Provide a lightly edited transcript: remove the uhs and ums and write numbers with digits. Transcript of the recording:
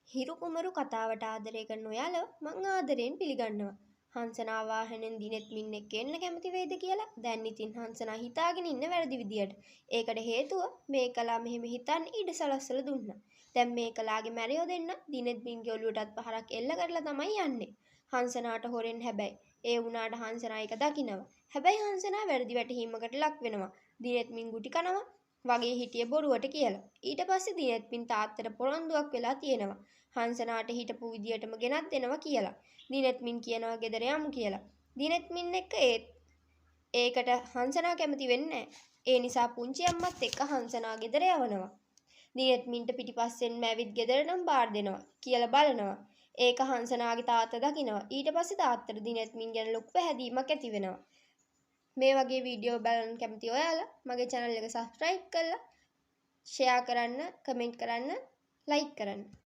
හිරු කුමරු කතාවට ආදරය කරන ඔයාලව මං ආදරයෙන් පිළිගන්නවා. හංසනා වාහනෙන් දිනෙත් මින්නෙක් එන්න කැමති වෙයිද කියලා. දැන් ඉතින් හංසනා හිතාගෙන ඉන්න වැරදි විදියට. ඒකට හේතුව මේකලා මෙහෙම හිතන්න ඉඩ සලස්සලා දුන්නා. දැන් මේකලාගේ මැරියෝ දෙන්න දිනෙත් මින්ගේ ඔළුවටත් පහරක් එල්ල කරලා තමයි යන්නේ. හංසනාට හොරෙන් හැබැයි. ඒ වුණාට හංසනා එක දකිනවා. හැබැයි හංසනා වැරදි වැටහීමකට ලක් වෙනවා. දිනෙත් මින් ගුටි කනවා වගේ හිටිය බොරුවට කියලා. ඊට පස්සේ දිනෙත් මින් තාත්තට පොරොන්දුවක් වෙලා තියෙනවා. හංසනාට හිටපු විදියටම ගෙනත් දෙනවා කියලා. දිනෙත් මින් කියනවා ගෙදර යමු කියලා. දිනෙත් මින් එක්ක ඒකට හංසනා කැමති වෙන්නේ නැහැ. ඒ නිසා පුංචි අම්මත් එක්ක හංසනා ගෙදර යවනවා. දිනෙත් මින්ට පිටිපස්සෙන්ම ඇවිත් ගෙදර නම් බාර දෙනවා කියලා බලනවා. ඒක හංසනාගේ තාත්තා දකිනවා. ඊට පස්සේ තාත්තට දිනෙත් මින් ගැන ලොකු පැහැදීමක් ඇති වෙනවා. මේ වගේ වීඩියෝ බලන්න කැමති ඔයාලා මගේ channel එක subscribe කරලා share කරන්න, comment කරන්න, like කරන්න.